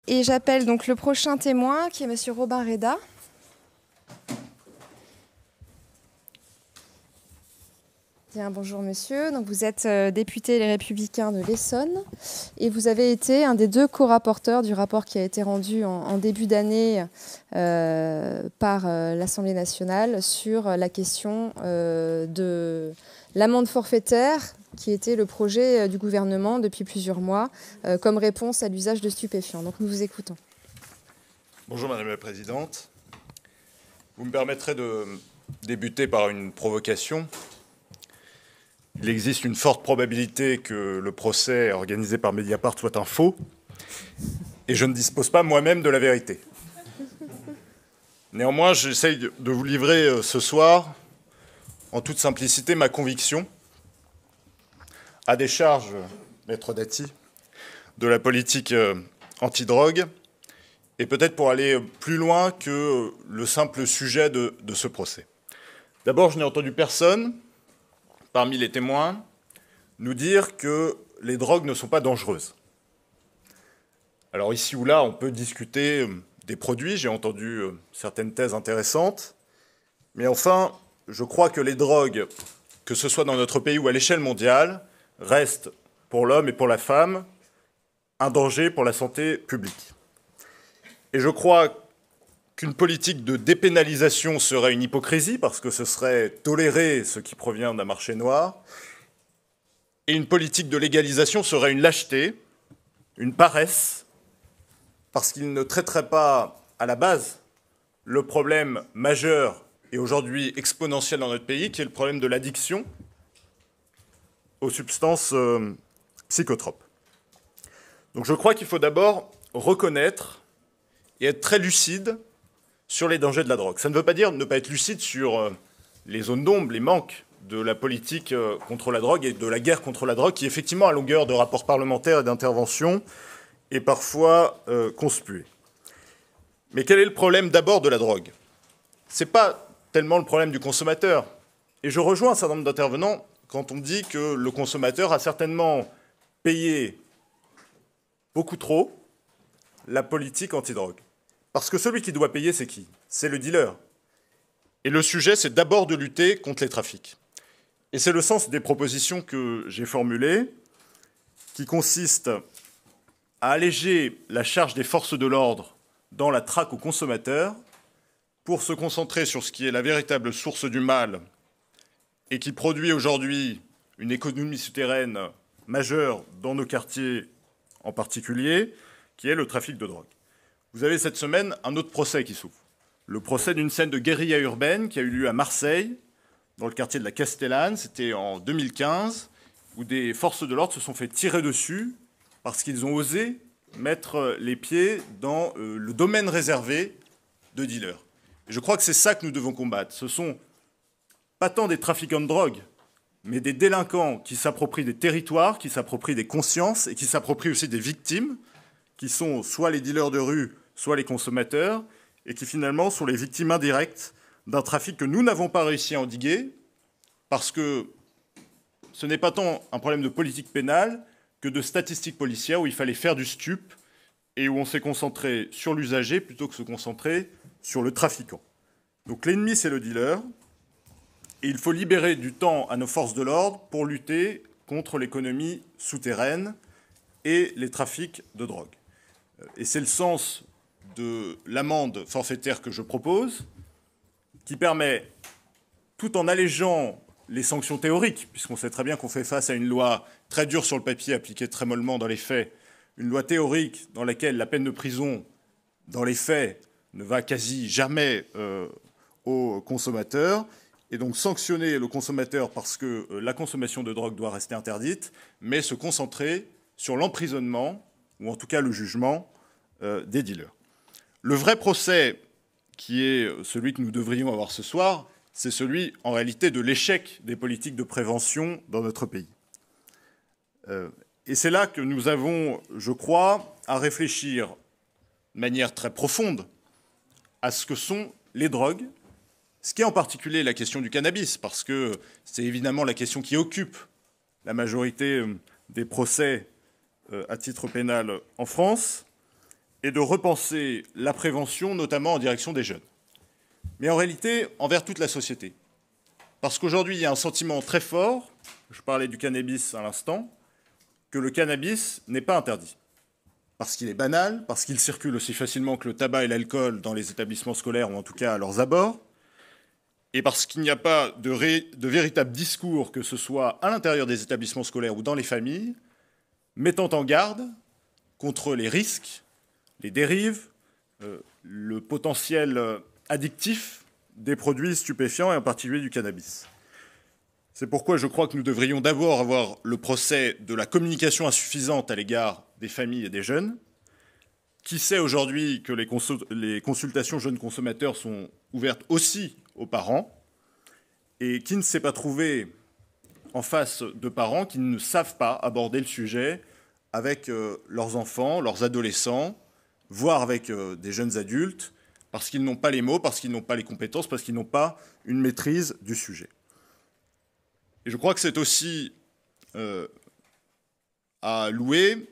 Et j'appelle donc le prochain témoin, qui est Monsieur Robin Reda. Bien, bonjour monsieur. Donc vous êtes député Les Républicains de l'Essonne et vous avez été un des deux co-rapporteurs du rapport qui a été rendu en début d'année par l'Assemblée nationale sur la question de l'amende forfaitaire qui était le projet du gouvernement depuis plusieurs mois comme réponse à l'usage de stupéfiants. Donc nous vous écoutons. Bonjour Madame la Présidente. Vous me permettrez de débuter par une provocation. Il existe une forte probabilité que le procès organisé par Mediapart soit un faux, et je ne dispose pas moi-même de la vérité. Néanmoins, j'essaye de vous livrer ce soir, en toute simplicité, ma conviction, à décharge, maître Dati, de la politique antidrogue, et peut-être pour aller plus loin que le simple sujet de ce procès. D'abord, je n'ai entendu personne, parmi les témoins, nous dire que les drogues ne sont pas dangereuses. Alors ici ou là, on peut discuter des produits, j'ai entendu certaines thèses intéressantes, mais enfin, je crois que les drogues, que ce soit dans notre pays ou à l'échelle mondiale, restent pour l'homme et pour la femme un danger pour la santé publique. Et je crois qu'une politique de dépénalisation serait une hypocrisie, parce que ce serait tolérer ce qui provient d'un marché noir, et une politique de légalisation serait une lâcheté, une paresse, parce qu'il ne traiterait pas à la base le problème majeur et aujourd'hui exponentiel dans notre pays, qui est le problème de l'addiction aux substances psychotropes. Donc je crois qu'il faut d'abord reconnaître et être très lucide sur les dangers de la drogue. Ça ne veut pas dire ne pas être lucide sur les zones d'ombre, les manques de la politique contre la drogue et de la guerre contre la drogue, qui effectivement, à longueur de rapports parlementaires et d'interventions, est parfois conspuée. Mais quel est le problème d'abord de la drogue ? Ce n'est pas tellement le problème du consommateur. Et je rejoins un certain nombre d'intervenants quand on dit que le consommateur a certainement payé beaucoup trop la politique antidrogue. Parce que celui qui doit payer, c'est qui ? C'est le dealer. Et le sujet, c'est d'abord de lutter contre les trafics. Et c'est le sens des propositions que j'ai formulées, qui consistent à alléger la charge des forces de l'ordre dans la traque aux consommateurs, pour se concentrer sur ce qui est la véritable source du mal et qui produit aujourd'hui une économie souterraine majeure dans nos quartiers en particulier, qui est le trafic de drogue. Vous avez cette semaine un autre procès qui s'ouvre. Le procès d'une scène de guérilla urbaine qui a eu lieu à Marseille, dans le quartier de la Castellane. C'était en 2015, où des forces de l'ordre se sont fait tirer dessus parce qu'ils ont osé mettre les pieds dans le domaine réservé de dealers. Et je crois que c'est ça que nous devons combattre. Ce sont pas tant des trafiquants de drogue, mais des délinquants qui s'approprient des territoires, qui s'approprient des consciences et qui s'approprient aussi des victimes, qui sont soit les dealers de rue, soit les consommateurs, et qui finalement sont les victimes indirectes d'un trafic que nous n'avons pas réussi à endiguer, parce que ce n'est pas tant un problème de politique pénale que de statistiques policières où il fallait faire du stup et où on s'est concentré sur l'usager plutôt que se concentrer sur le trafiquant. Donc l'ennemi, c'est le dealer, et il faut libérer du temps à nos forces de l'ordre pour lutter contre l'économie souterraine et les trafics de drogue. Et c'est le sens de l'amende forfaitaire que je propose, qui permet, tout en allégeant les sanctions théoriques, puisqu'on sait très bien qu'on fait face à une loi très dure sur le papier, appliquée très mollement dans les faits, une loi théorique dans laquelle la peine de prison, dans les faits, ne va quasi jamais aux consommateurs, et donc sanctionner le consommateur parce que la consommation de drogue doit rester interdite, mais se concentrer sur l'emprisonnement, ou en tout cas le jugement, des dealers. Le vrai procès, qui est celui que nous devrions avoir ce soir, c'est celui, en réalité, de l'échec des politiques de prévention dans notre pays. Et c'est là que nous avons, je crois, à réfléchir de manière très profonde à ce que sont les drogues, ce qui est en particulier la question du cannabis, parce que c'est évidemment la question qui occupe la majorité des procès à titre pénal en France, et de repenser la prévention, notamment en direction des jeunes. Mais en réalité, envers toute la société. Parce qu'aujourd'hui, il y a un sentiment très fort, je parlais du cannabis à l'instant, que le cannabis n'est pas interdit. Parce qu'il est banal, parce qu'il circule aussi facilement que le tabac et l'alcool dans les établissements scolaires, ou en tout cas à leurs abords, et parce qu'il n'y a pas de véritable discours, que ce soit à l'intérieur des établissements scolaires ou dans les familles, mettant en garde contre les risques, les dérives, le potentiel addictif des produits stupéfiants et en particulier du cannabis. C'est pourquoi je crois que nous devrions d'abord avoir le procès de la communication insuffisante à l'égard des familles et des jeunes. Qui sait aujourd'hui que les consultations jeunes consommateurs sont ouvertes aussi aux parents, et qui ne s'est pas trouvé en face de parents qui ne savent pas aborder le sujet avec leurs enfants, leurs adolescents, voire avec des jeunes adultes, parce qu'ils n'ont pas les mots, parce qu'ils n'ont pas les compétences, parce qu'ils n'ont pas une maîtrise du sujet. Et je crois que c'est aussi à louer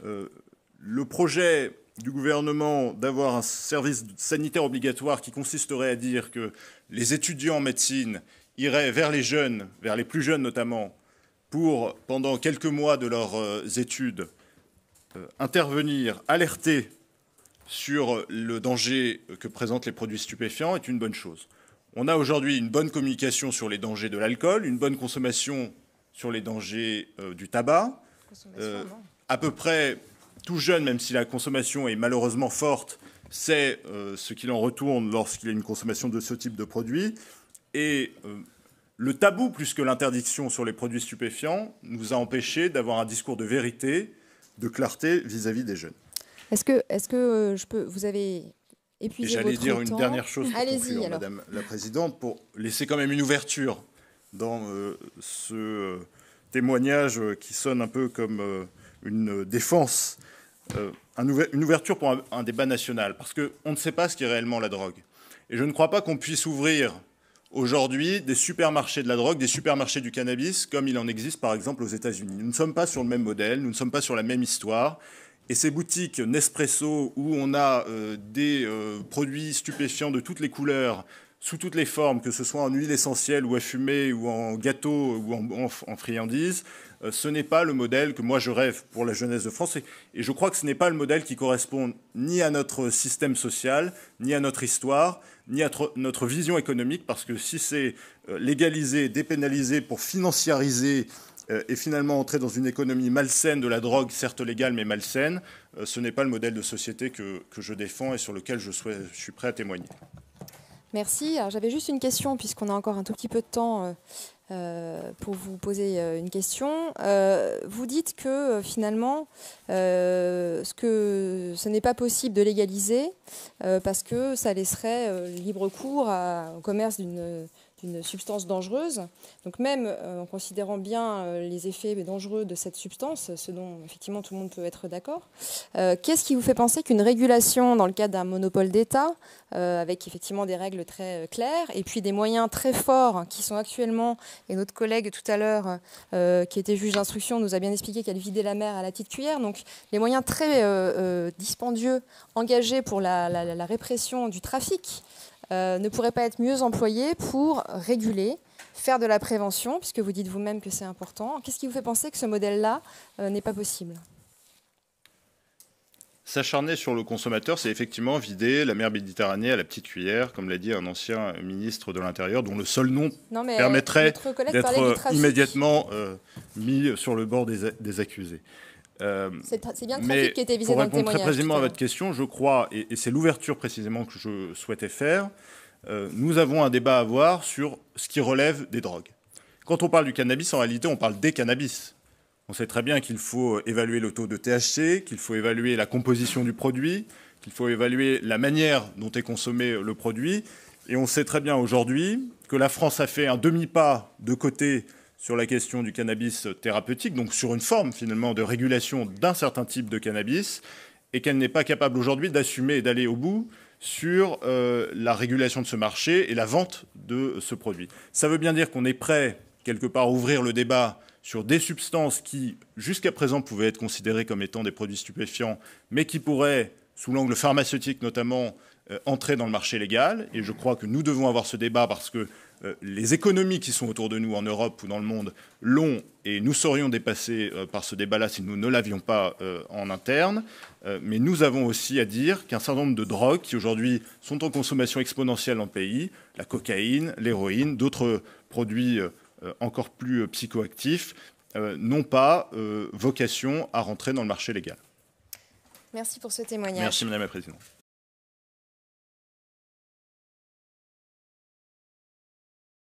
le projet du gouvernement d'avoir un service sanitaire obligatoire qui consisterait à dire que les étudiants en médecine iraient vers les jeunes, vers les plus jeunes notamment, pour, pendant quelques mois de leurs études, intervenir, alerter sur le danger que présentent les produits stupéfiants est une bonne chose. On a aujourd'hui une bonne communication sur les dangers de l'alcool, une bonne consommation sur les dangers du tabac. À peu près tout jeune, même si la consommation est malheureusement forte, sait ce qu'il en retourne lorsqu'il y a une consommation de ce type de produit. Et le tabou, plus que l'interdiction sur les produits stupéfiants, nous a empêchés d'avoir un discours de vérité, de clarté vis-à-vis des jeunes. Est-ce que vous avez épuisé votre temps ? J'allais dire une dernière chose pour conclure, alors. Madame la Présidente, pour laisser quand même une ouverture dans ce témoignage qui sonne un peu comme une défense, une ouverture pour un débat national, parce qu'on ne sait pas ce qu'est réellement la drogue. Et je ne crois pas qu'on puisse ouvrir aujourd'hui des supermarchés de la drogue, des supermarchés du cannabis, comme il en existe par exemple aux États-Unis. Nous ne sommes pas sur le même modèle, nous ne sommes pas sur la même histoire. Et ces boutiques Nespresso où on a des produits stupéfiants de toutes les couleurs, sous toutes les formes, que ce soit en huile essentielle ou à fumer ou en gâteau ou en friandises, ce n'est pas le modèle que moi je rêve pour la jeunesse de France. Et je crois que ce n'est pas le modèle qui correspond ni à notre système social, ni à notre histoire, ni à notre vision économique, parce que si c'est légaliser, dépénaliser pour financiariser et finalement entrer dans une économie malsaine de la drogue, certes légale mais malsaine, ce n'est pas le modèle de société que je défends et sur lequel je suis prêt à témoigner. Merci. Alors, j'avais juste une question, puisqu'on a encore un tout petit peu de temps pour vous poser une question. Vous dites que finalement, ce n'est pas possible de légaliser parce que ça laisserait libre cours au commerce d'une substance dangereuse. Donc même en considérant bien les effets dangereux de cette substance, ce dont effectivement tout le monde peut être d'accord, qu'est-ce qui vous fait penser qu'une régulation dans le cadre d'un monopole d'État, avec effectivement des règles très claires, et puis des moyens très forts qui sont actuellement, et notre collègue tout à l'heure, qui était juge d'instruction, nous a bien expliqué qu'elle vidait la mer à la petite cuillère, donc les moyens très dispendieux engagés pour la répression du trafic, ne pourrait pas être mieux employé pour réguler, faire de la prévention, puisque vous dites vous-même que c'est important. Qu'est-ce qui vous fait penser que ce modèle-là n'est pas possible ? S'acharner sur le consommateur, c'est effectivement vider la mer Méditerranée à la petite cuillère, comme l'a dit un ancien ministre de l'Intérieur, dont le seul nom permettrait d'être immédiatement mis sur le bord des accusés. C'est bien le trafic qui était visé dans le témoignage. Pour répondre très précisément à votre question, je crois, et c'est l'ouverture précisément que je souhaitais faire, nous avons un débat à avoir sur ce qui relève des drogues. Quand on parle du cannabis, en réalité, on parle des cannabis. On sait très bien qu'il faut évaluer le taux de THC, qu'il faut évaluer la composition du produit, qu'il faut évaluer la manière dont est consommé le produit. Et on sait très bien aujourd'hui que la France a fait un demi-pas de côté sur la question du cannabis thérapeutique, donc sur une forme finalement de régulation d'un certain type de cannabis, et qu'elle n'est pas capable aujourd'hui d'assumer et d'aller au bout sur la régulation de ce marché et la vente de ce produit. Ça veut bien dire qu'on est prêt, quelque part, à ouvrir le débat sur des substances qui, jusqu'à présent, pouvaient être considérées comme étant des produits stupéfiants, mais qui pourraient sous l'angle pharmaceutique notamment, entrer dans le marché légal. Et je crois que nous devons avoir ce débat parce que les économies qui sont autour de nous en Europe ou dans le monde l'ont, et nous serions dépassés par ce débat-là si nous ne l'avions pas en interne. Mais nous avons aussi à dire qu'un certain nombre de drogues qui aujourd'hui sont en consommation exponentielle dans le pays, la cocaïne, l'héroïne, d'autres produits encore plus psychoactifs, n'ont pas vocation à rentrer dans le marché légal. Merci pour ce témoignage. Merci Madame la Présidente.